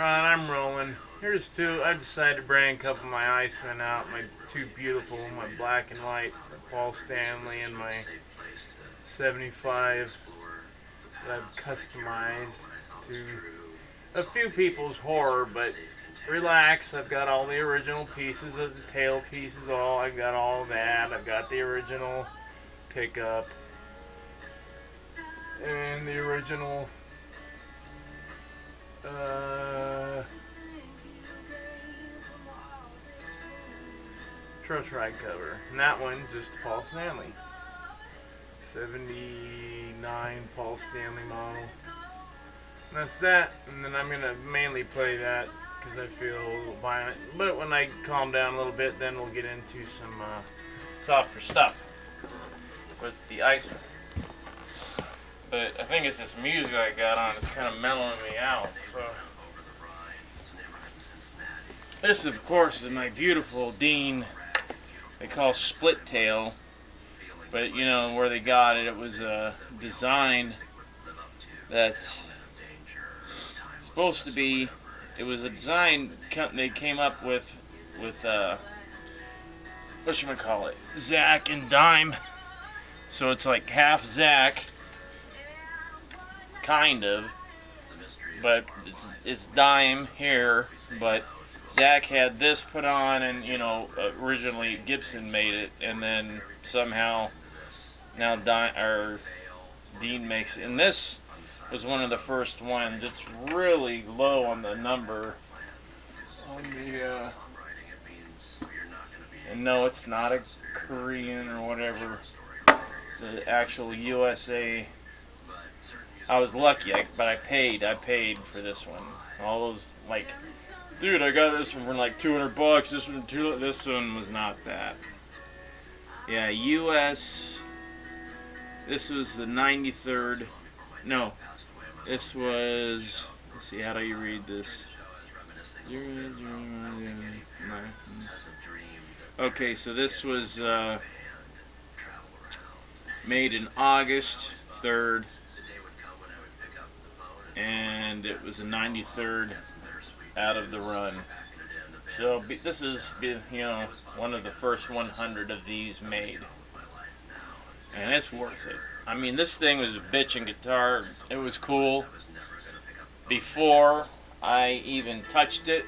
Right, I'm rolling. Here's two. I decided to bring a couple of my Icemen out. My two beautiful, my black and white Paul Stanley and my 75 that I've customized to a few people's horror, but relax, I've got all the original pieces of the tail pieces, I've got all that. I've got the original pickup and the original truss ride cover. And that one's just Paul Stanley. 79 Paul Stanley model. And that's that. And then I'm going to mainly play that because I feel a little violent. But when I calm down a little bit, then we'll get into some softer stuff with the Iceman. But I think it's this music I got on. It's kind of mellowing me out. So this, of course, is my beautiful Dean. They call split tail. But you know where they got it. It was a design that's supposed to be. It was a design they came up with whatchamacallit, Zach and Dime. So it's like half Zach, kind of, but it's Dime here. But Zach had this put on, and you know originally Gibson made it, and then somehow now Dean makes it. And this was one of the first ones. It's really low on the number. And no, it's not a Korean or whatever. It's an actual USA. I was lucky, but I paid for this one. All those, like, dude, I got this one for like $200. This one was not that. Yeah, US. This was the 93rd. No, this was. Let's see, how do you read this? Okay, so this was made in August 3rd, and it was the 93rd out of the run. So this is, you know, one of the first 100 of these made, and it's worth it. I mean, this thing was a bitchin' guitar. It was cool before I even touched it,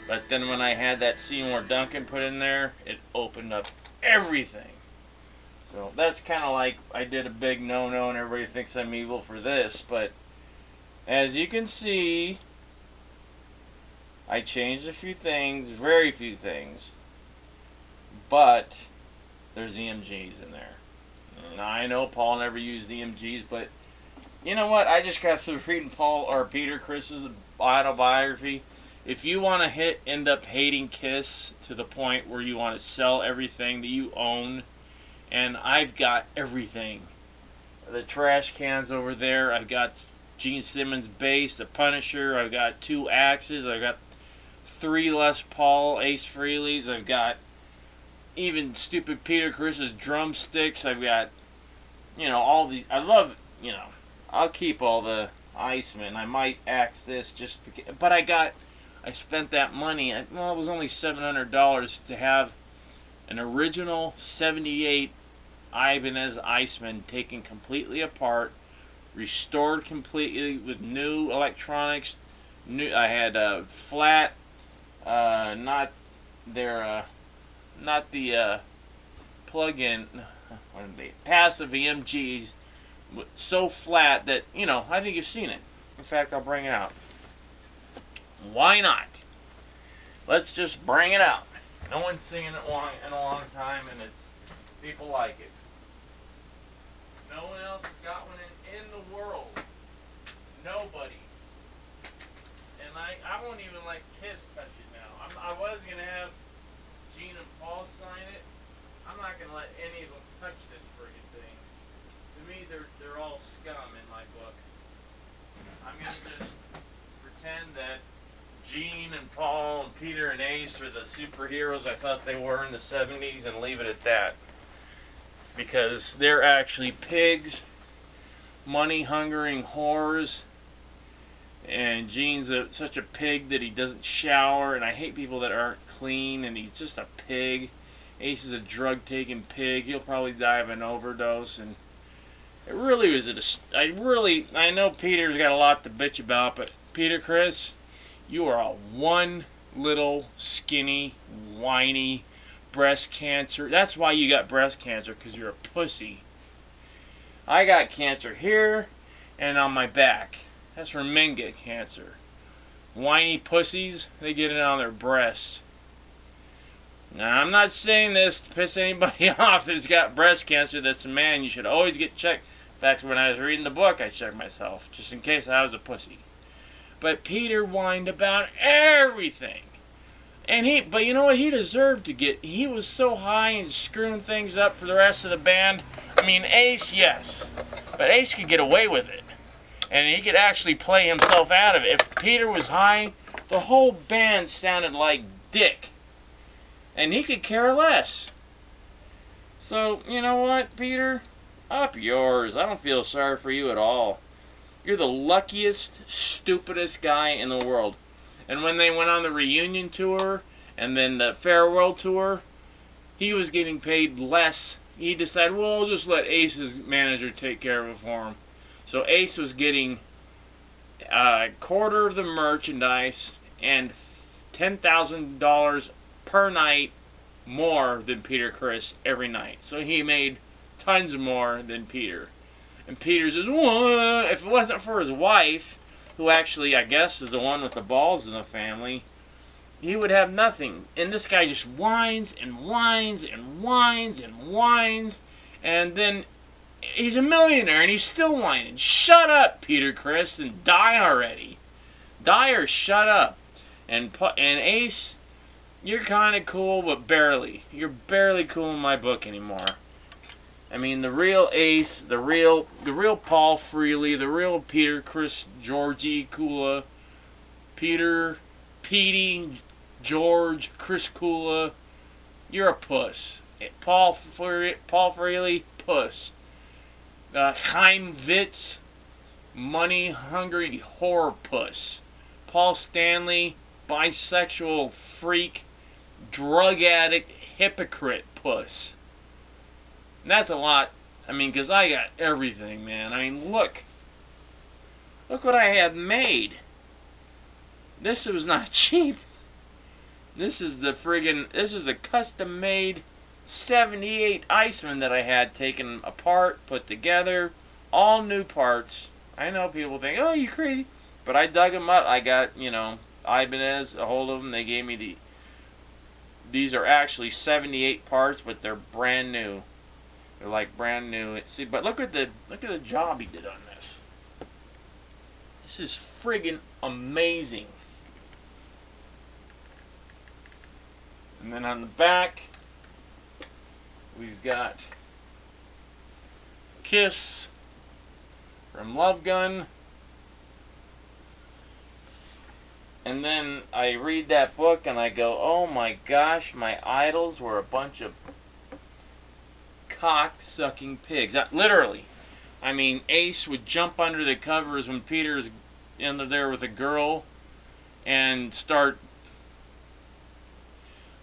but then when I had that Seymour Duncan put in there, it opened up everything. So that's kind of like I did a big no-no, and everybody thinks I'm evil for this, but as you can see, I changed a few things, very few things, but there's EMGs in there. Now, I know Paul never used EMGs, but you know what? I just got through reading Peter Criss's autobiography. If you want to end up hating Kiss to the point where you want to sell everything that you own, and I've got everything. The trash cans over there. I've got Gene Simmons' bass, the Punisher. I've got 2 axes. I've got 3 Les Paul Ace Frehleys. I've got even stupid Peter Criss's drumsticks. I've got, you know, all the. I love, you know. I'll keep all the Icemen. I might axe this just because, but I spent that money. Well, it was only $700 to have an original '78 Ibanez Iceman taken completely apart, restored completely with new electronics. I had a flat, not the plug-in, what are they? Passive EMGs, so flat that, you know, I think you've seen it. In fact, I'll bring it out. Why not? Let's just bring it out. No one's seen it in a long time, and people like it. No one else has got one in the world. Nobody. And I won't even let Kiss touch it now. I was going to have Gene and Paul sign it. I'm not going to let any of them touch this friggin' thing. To me, they're all scum in my book. I'm going to just pretend that Gene and Paul and Peter and Ace are the superheroes I thought they were in the 70s and leave it at that. Because they're actually pigs, money-hungering whores, And Gene's such a pig that he doesn't shower, and I hate people that aren't clean, and he's just a pig. Ace is a drug-taking pig. He'll probably die of an overdose, and it really was I know Peter's got a lot to bitch about, but Peter Criss, you are a one little skinny, whiny breast cancer. That's why you got breast cancer, because you're a pussy. I got cancer here and on my back. That's where men get cancer. Whiny pussies, they get it on their breasts. Now, I'm not saying this to piss anybody off that's got breast cancer that's a man. You should always get checked. In fact, when I was reading the book, I checked myself, just in case I was a pussy. But Peter whined about everything. But you know what? He deserved to get. He was so high and screwing things up for the rest of the band. I mean, Ace, yes. But Ace could get away with it. And he could actually play himself out of it. If Peter was high, the whole band sounded like Dick. And he could care less. So, you know what, Peter? Up yours. I don't feel sorry for you at all. You're the luckiest, stupidest guy in the world. And when they went on the reunion tour and then the farewell tour, he was getting paid less. He decided, well, I'll just let Ace's manager take care of it for him. So Ace was getting a quarter of the merchandise and $10,000 per night more than Peter Criss every night. So he made tons more than Peter. And Peter says, well, if it wasn't for his wife, who actually, I guess, is the one with the balls in the family, he would have nothing. And this guy just whines and whines and whines and whines. And then he's a millionaire and he's still whining. Shut up, Peter Criss, and die already. Die or shut up. And Ace, you're kind of cool, but barely. You're barely cool in my book anymore. I mean, the real Ace, the real Paul Freely, the real Peter Criss, Georgie Kula, Peter, Petey, George, Chris Kula, you're a puss. Paul Freely, puss. Chaim Witz, money-hungry whore puss. Paul Stanley, bisexual freak, drug addict, hypocrite puss. And that's a lot. I mean, because I got everything, man. I mean, look. Look what I have made. This was not cheap. This is a custom-made 78 Iceman that I had taken apart, put together, all new parts. I know people think, oh, you crazy. But I dug them up. I got, Ibanez, a hold of them. They gave me these are actually 78 parts, but they're brand new. They're like brand new. See, but look at the job he did on this. This is friggin' amazing. And then on the back, we've got Kiss from Love Gun. And then I read that book and I go, oh my gosh, my idols were a bunch of cock-sucking pigs. Literally. I mean, Ace would jump under the covers when Peter's in there with a girl and start...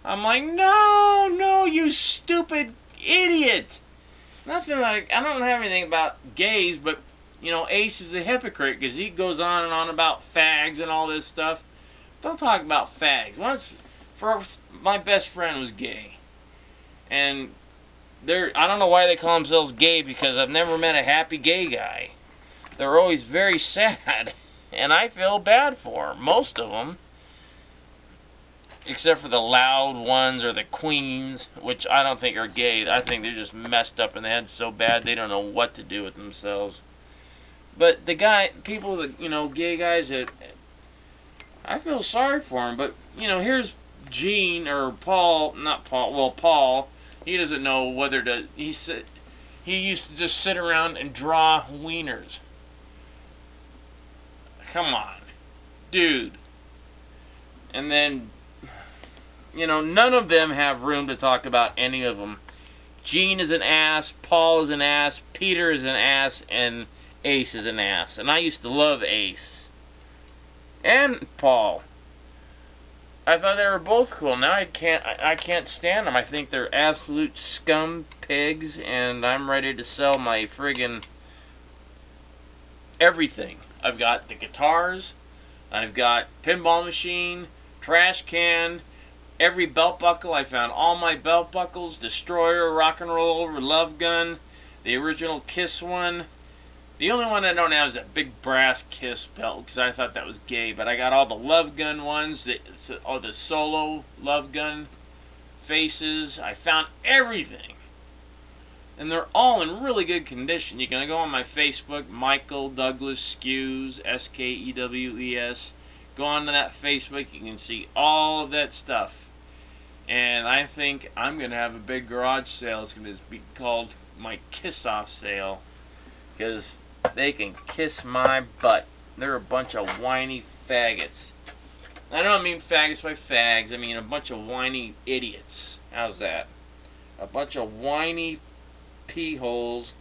I'm like, no, you stupid idiot. Nothing like, I don't have anything about gays, but, Ace is a hypocrite because he goes on and on about fags and all this stuff. Don't talk about fags. My best friend was gay. And I don't know why they call themselves gay, because I've never met a happy gay guy. They're always very sad. And I feel bad for them, most of them. Except for the loud ones or the queens, which I don't think are gay. I think they're just messed up in the head so bad they don't know what to do with themselves. But the people that, gay guys that, I feel sorry for them. But, here's Gene, or Paul, Paul, he doesn't know whether to, he used to just sit around and draw wieners. Come on. Dude. And then, none of them have room to talk about any of them. Gene is an ass, Paul is an ass, Peter is an ass, and Ace is an ass. And I used to love Ace. and Paul. I thought they were both cool. Now I can't stand them. I think they're absolute scum pigs, and I'm ready to sell my friggin' everything. I've got the guitars, I've got pinball machine, trash can, every belt buckle. I found all my belt buckles, Destroyer, Rock and Roll Over, Love Gun, the original Kiss one. The only one I don't have is that big brass Kiss belt, because I thought that was gay. But I got all the Love Gun ones, all the solo Love Gun faces. I found everything. And they're all in really good condition. You can go on my Facebook, Michael Douglas Skews, S-K-E-W-E-S. Go on to that Facebook, you can see all of that stuff. And I think I'm going to have a big garage sale. It's going to be called my Kiss-Off sale. Because they can kiss my butt. They're a bunch of whiny faggots. I don't mean faggots by fags. I mean a bunch of whiny idiots. How's that? A bunch of whiny pee-holes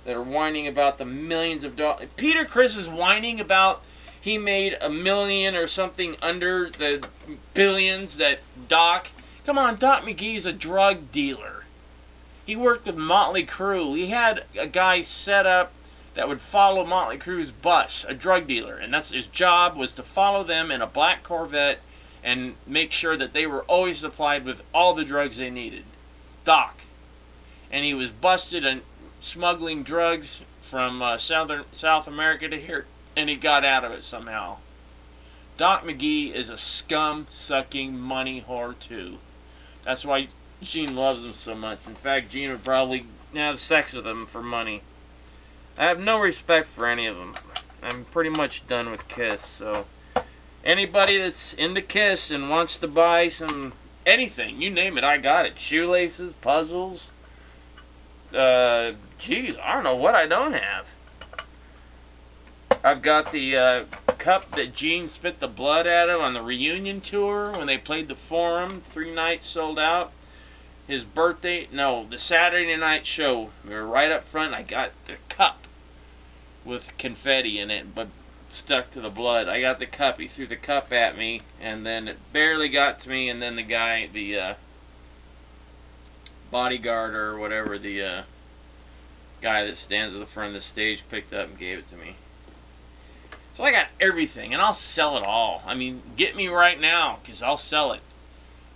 that are whining about the millions of dollars. Peter Criss is whining about he made $1 million or something under the billions that Doc... Come on, Doc McGee's a drug dealer. He worked with Motley Crue. He had a guy set up that would follow Motley Crue's bus, a drug dealer, and that's his job, was to follow them in a black Corvette and make sure that they were always supplied with all the drugs they needed. Doc. And he was busted in smuggling drugs from South America to here, and he got out of it somehow. Doc McGee is a scum-sucking money whore too. That's why Gene loves him so much. In fact, Gene would probably have sex with him for money. I have no respect for any of them. I'm pretty much done with Kiss, so anybody that's into Kiss and wants to buy some anything, you name it, I got it. Shoelaces, puzzles, geez, I don't know what I don't have. I've got the cup that Gene spit the blood out of on the reunion tour when they played the Forum. 3 nights sold out. His birthday, no, the Saturday night show, we were right up front. I got the cup with confetti in it, but stuck to the blood. I got the cup. He threw the cup at me, and then it barely got to me, and then the guy, the bodyguard or whatever, the guy that stands at the front of the stage, picked up and gave it to me. So I got everything, and I'll sell it all. I mean, get me right now, because I'll sell it.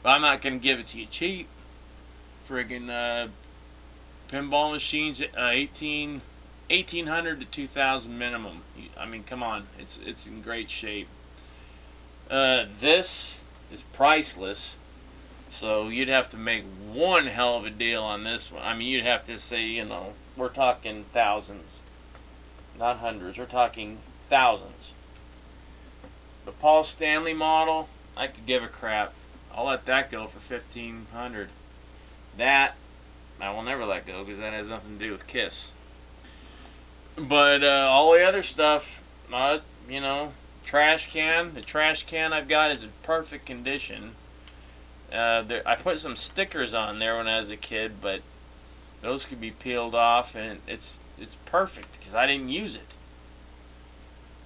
But I'm not going to give it to you cheap. Friggin' pinball machines, 1800 to 2000 minimum. I mean, come on, it's in great shape. This is priceless, so you'd have to make one hell of a deal on this one. I mean, you'd have to say, you know, we're talking thousands, not hundreds. We're talking thousands. The Paul Stanley model, I could give a crap. I'll let that go for $1,500. That I will never let go, because that has nothing to do with Kiss. But all the other stuff, you know, trash can. The trash can I've got is in perfect condition. I put some stickers on there when I was a kid, but those could be peeled off, and it's perfect because I didn't use it.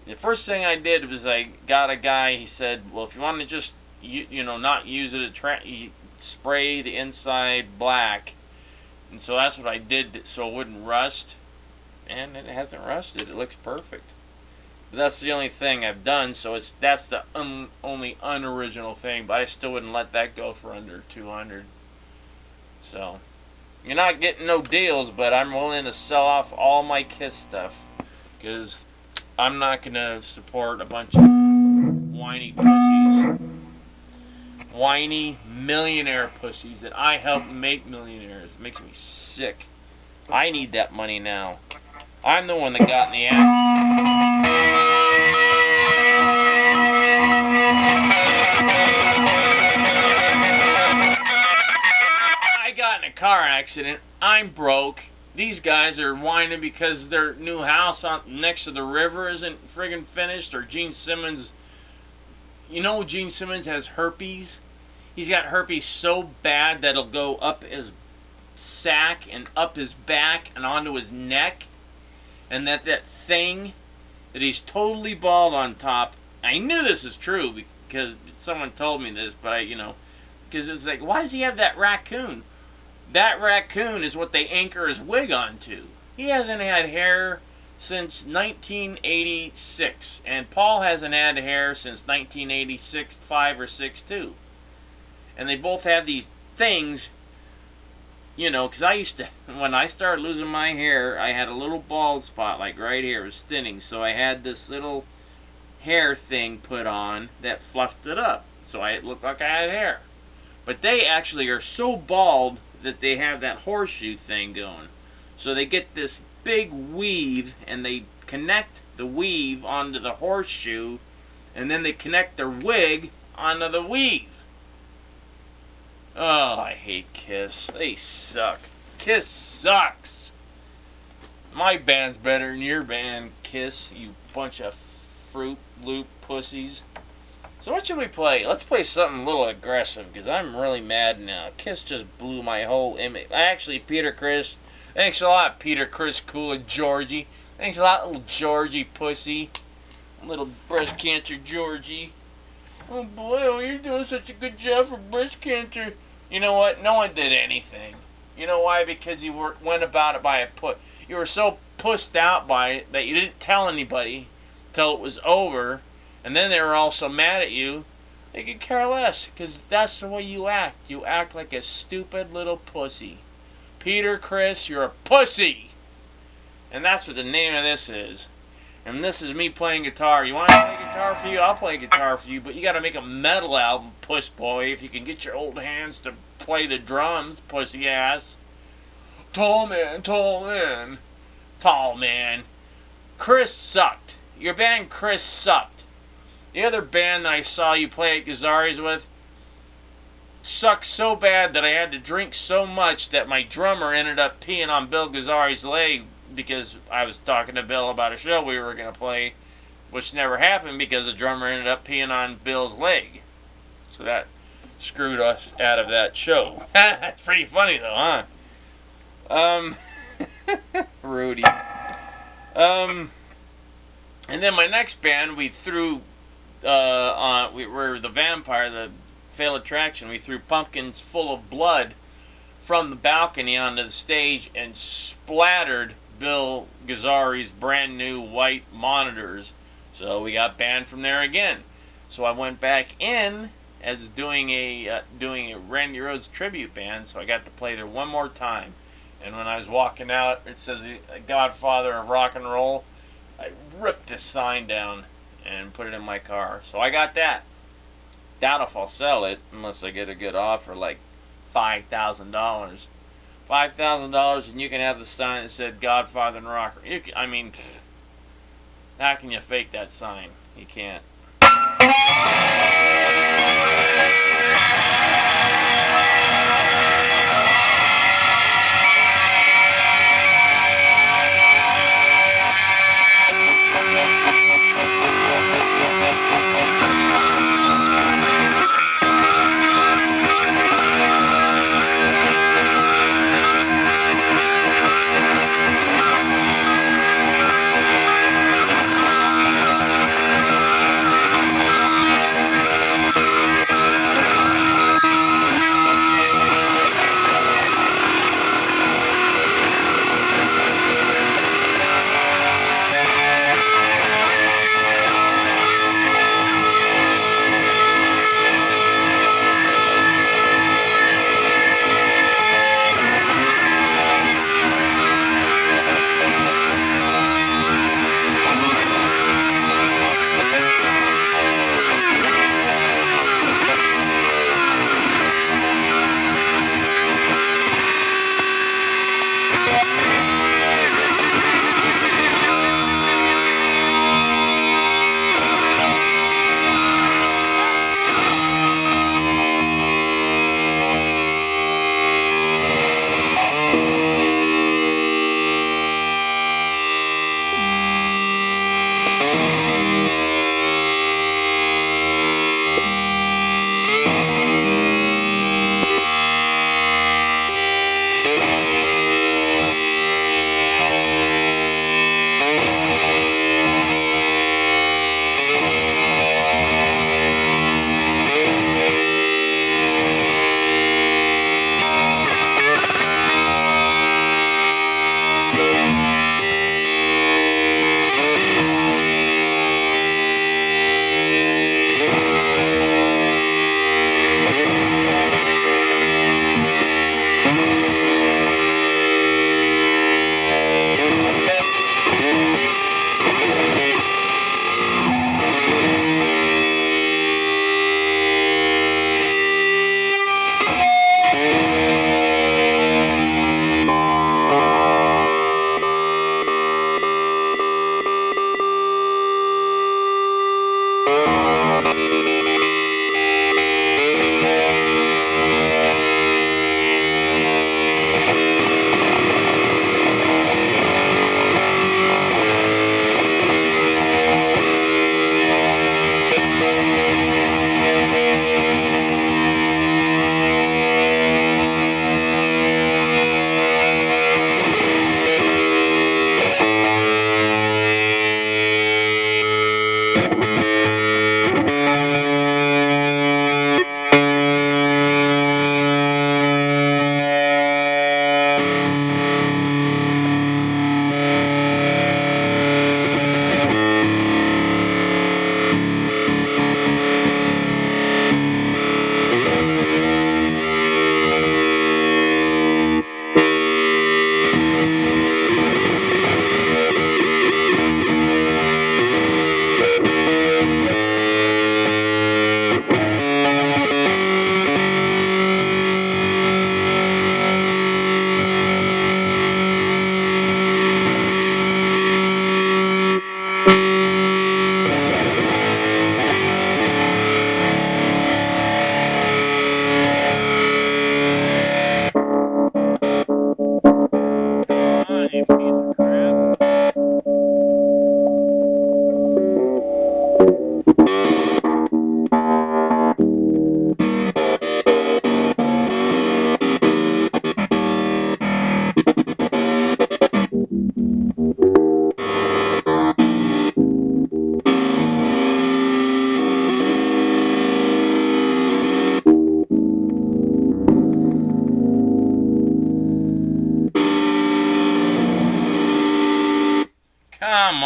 The first thing I did was I got a guy. He said, "Well, if you want to just you know not use it, you spray the inside black." And so that's what I did, so it wouldn't rust. And it hasn't rusted. It looks perfect. But that's the only thing I've done, so that's the only unoriginal thing. But I still wouldn't let that go for under $200. So you're not getting no deals, but I'm willing to sell off all my Kiss stuff, because I'm not gonna support a bunch of whiny pussies, whiny millionaire pussies that I help make millionaires. It makes me sick. I need that money now. I'm the one that got in the ass. I got in a car accident. I'm broke. These guys are whining because their new house next to the river isn't friggin' finished, or Gene Simmons. You know Gene Simmons has herpes? He's got herpes so bad that it'll go up his sack and up his back and onto his neck. And that thing that he's totally bald on top I knew this was true because someone told me this, but because it's like, why does he have that raccoon? That raccoon is what they anchor his wig onto. He hasn't had hair since 1986, and Paul hasn't had hair since 1986, 5 or 6 too. And they both have these things, because I used to, when I started losing my hair, I had a little bald spot, like right here, it was thinning, so I had this little hair thing put on that fluffed it up, so it looked like I had hair. But they actually are so bald that they have that horseshoe thing going. So they get this big weave, and they connect the weave onto the horseshoe, and then they connect their wig onto the weave. Oh, I hate Kiss. They suck. Kiss sucks. My band's better than your band, Kiss, you bunch of Fruit Loop pussies. So what should we play? Let's play something a little aggressive, because I'm really mad now. Kiss just blew my whole image. Actually, Peter Chris. Thanks a lot, Peter Chris Cool Georgie. Thanks a lot, little Georgie pussy. Little breast cancer Georgie. Oh boy, oh, you're doing such a good job for breast cancer. You know what? No one did anything. You know why? Because you went about it by a put. You were so pussed out by it that you didn't tell anybody till it was over. And then they were all so mad at you, they could care less. Because that's the way you act. You act like a stupid little pussy. Peter Chris, you're a pussy. And that's what the name of this is. And this is me playing guitar. You want to play guitar for you? I'll play guitar for you. But you got to make a metal album, puss boy. If you can get your old hands to play the drums, pussy ass. Tall man, tall man. Tall man. Chris sucked. Your band Chris sucked. The other band that I saw you play at Gazzari's with sucked so bad that I had to drink so much that my drummer ended up peeing on Bill Gazzari's leg, because I was talking to Bill about a show we were going to play, which never happened because the drummer ended up peeing on Bill's leg. So that screwed us out of that show. That's pretty funny though, huh? Rudy. And then my next band, we threw, we were the Vampire, the Fatal Attraction. We threw pumpkins full of blood from the balcony onto the stage and splattered Bill Gazzari's brand new white monitors. So we got banned from there again. So I went back in as doing a Randy Rhoads tribute band. So I got to play there one more time. And when I was walking out, it says Godfather of Rock and Roll. I ripped this sign down and put it in my car. So I got that. Doubt if I'll sell it unless I get a good offer, like $5,000. $5,000 and you can have the sign that said Godfather and Rocker. I mean, how can you fake that sign? You can't.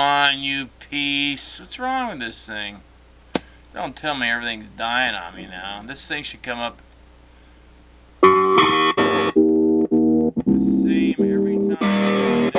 on, you piece. What's wrong with this thing? Don't tell me everything's dying on me now. This thing should come up the same every time.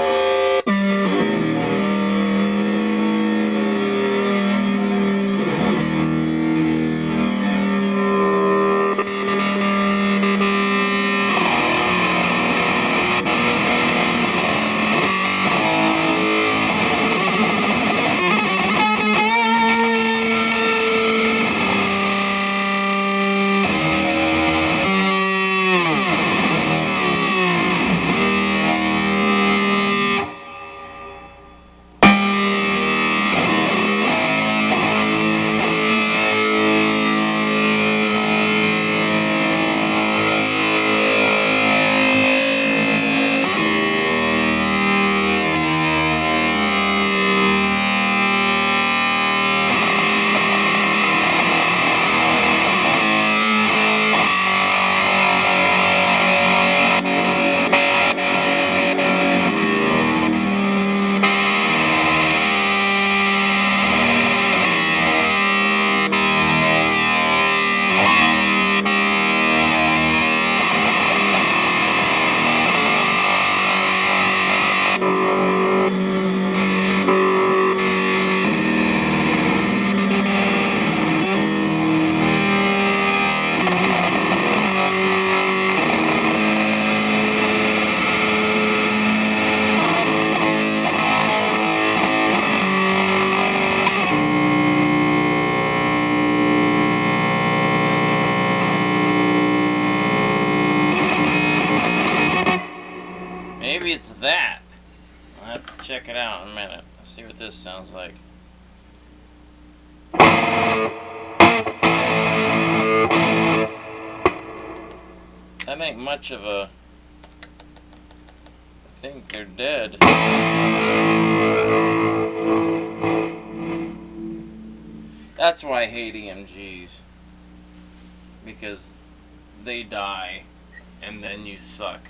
Maybe it's that. I'll have to check it out in a minute. Let's see what this sounds like. That ain't much of a... I think they're dead. That's why I hate EMGs. Because they die and then you suck.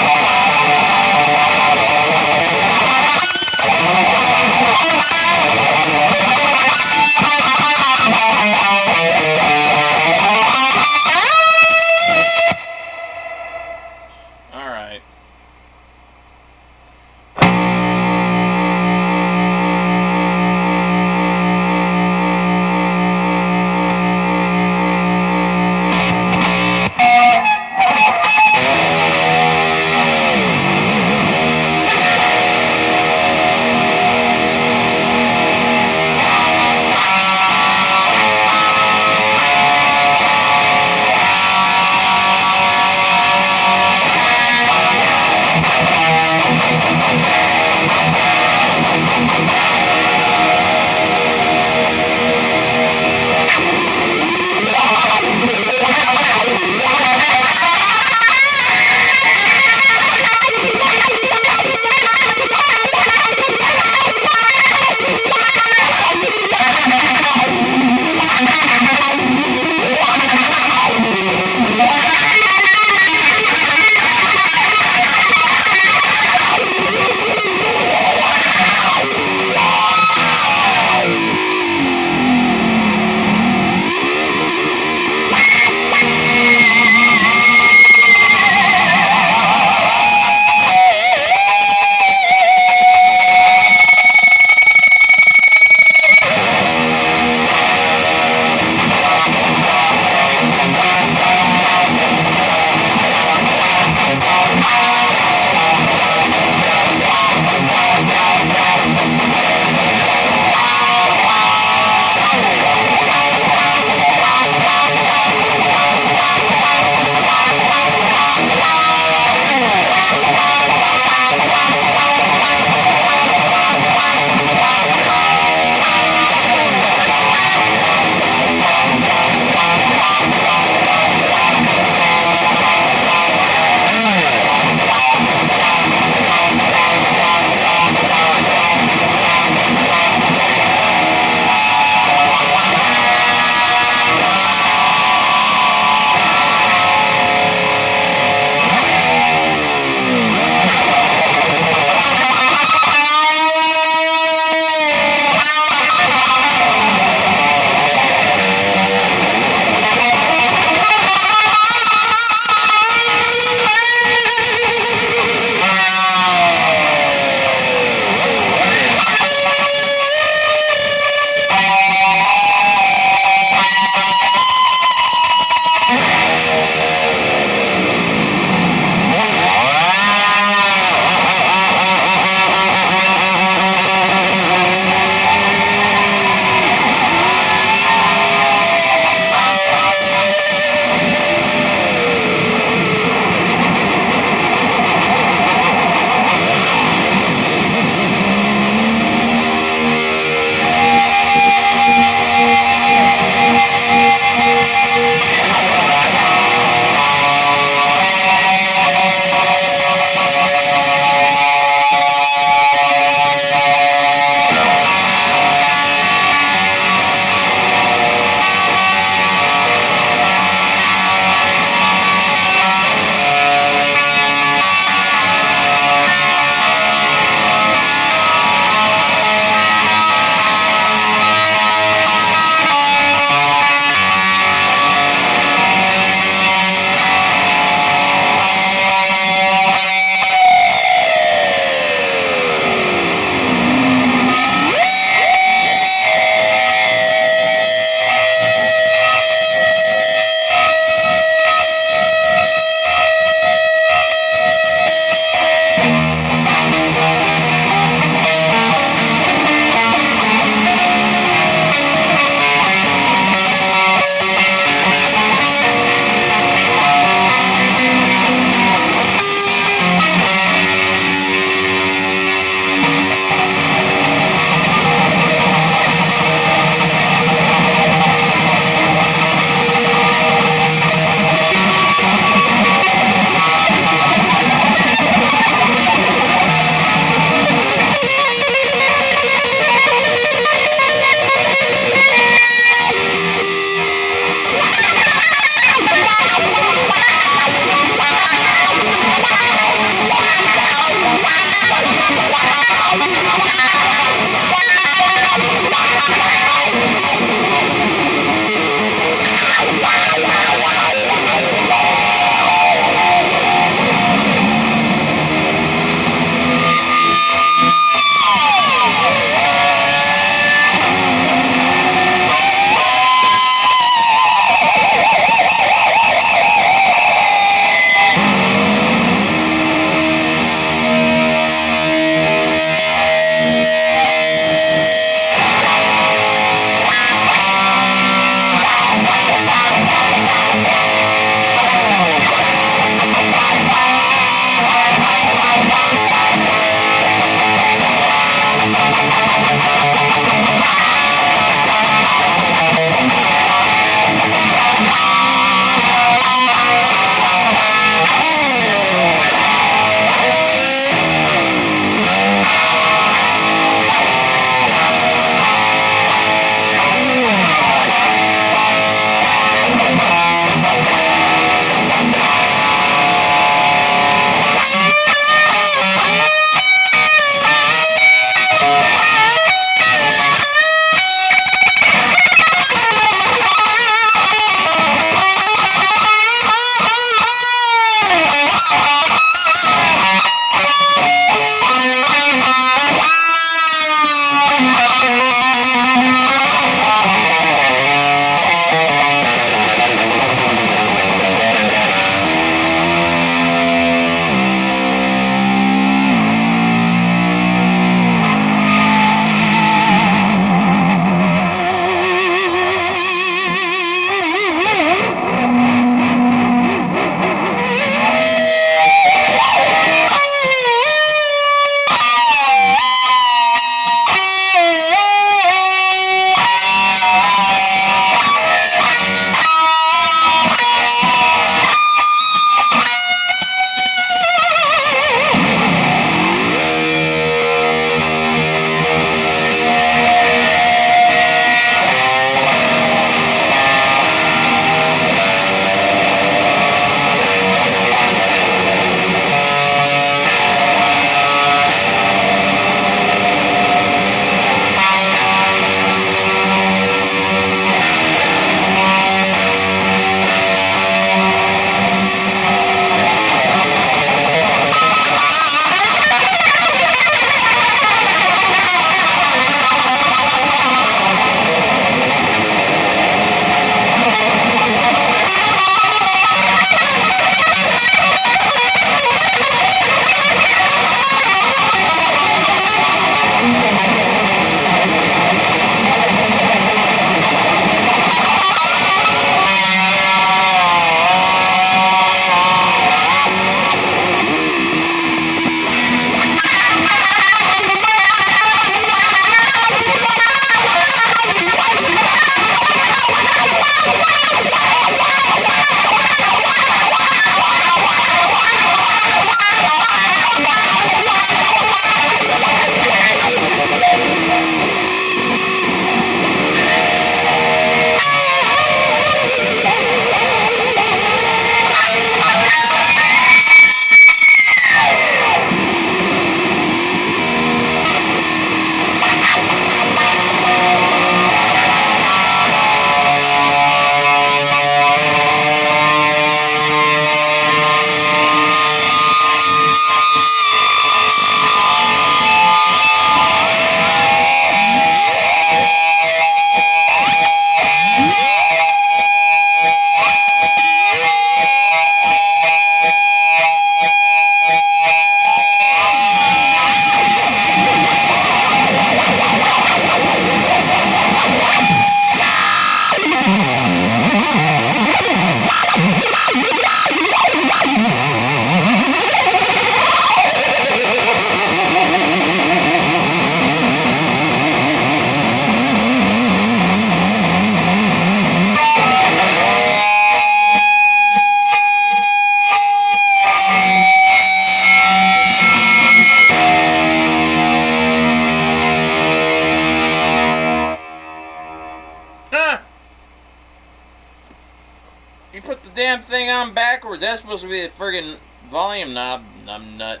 damn thing on backwards. That's supposed to be the friggin' volume knob. I'm nut.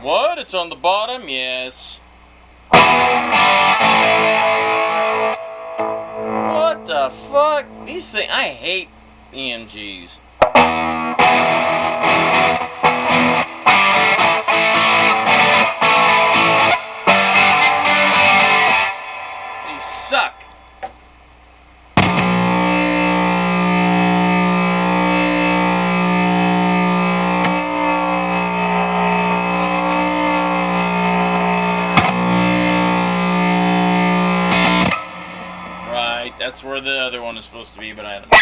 What? It's on the bottom? Yes. What the fuck? These things, I hate EMGs. They suck. That's where the other one is supposed to be, but I don't know.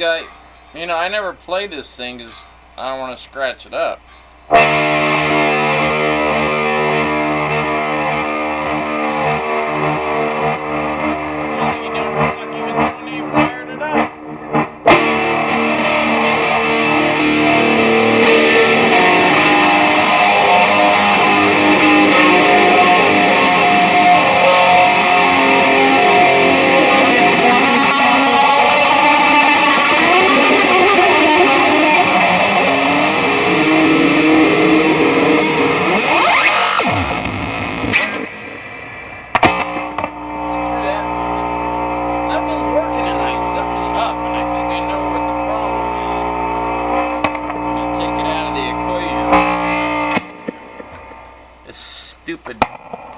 guy, you know, I never play this thing because I don't want to scratch it up. Stupid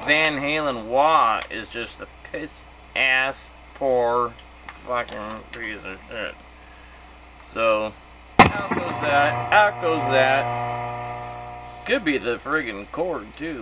Van Halen wah is just a piss ass poor fucking piece of shit. So out goes that, out goes that. Could be the friggin' cord too.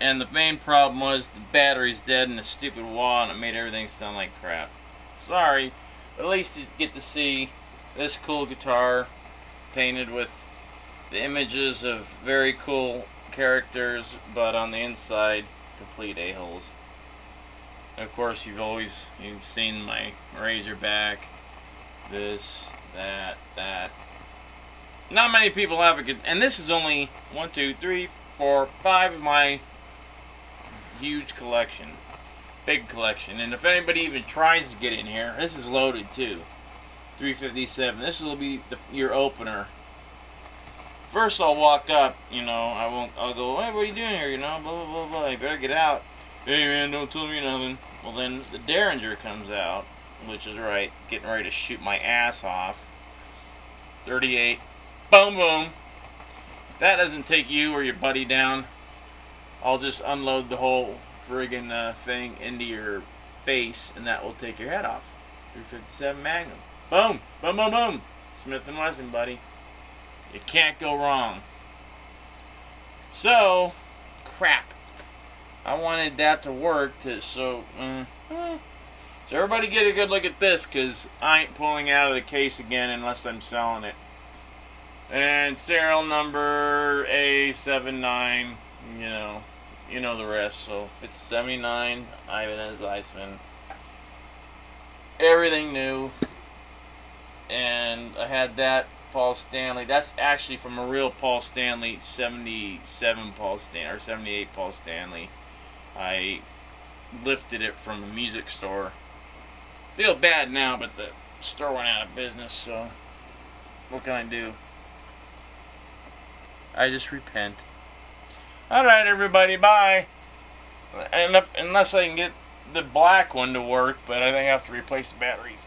And the main problem was the battery's dead and the stupid wall, and it made everything sound like crap. Sorry, but at least you get to see this cool guitar painted with the images of very cool characters, but on the inside, complete a-holes. Of course, you've seen my razorback, this, that. Not many people have a good, and this is only 1, 2, 3, 4, 5 of my huge collection, big collection. And if anybody even tries to get in here, this is loaded too. 357. This will be your opener. First, I'll walk up. You know, I'll go, hey, what are you doing here? You know, blah blah blah blah. You better get out. Hey man, don't tell me nothing. Well, then the Derringer comes out, which is right, getting ready to shoot my ass off. 38. Boom boom. If that doesn't take you or your buddy down, I'll just unload the whole friggin' thing into your face, and that will take your head off. 357 Magnum. Boom! Boom, boom, boom! Smith & Wesson, buddy. You can't go wrong. So, crap. I wanted that to work so everybody get a good look at this, because I ain't pulling out of the case again unless I'm selling it. And serial number A79, you know the rest. So it's 79 Ibanez Iceman. Everything new. And I had that Paul Stanley. That's actually from a real Paul Stanley, 77 Paul Stanley, or 78 Paul Stanley. I lifted it from a music store. Feel bad now, but the store went out of business, so what can I do? I just repent. Alright, everybody, bye. Unless I can get the black one to work, but I think I have to replace the batteries.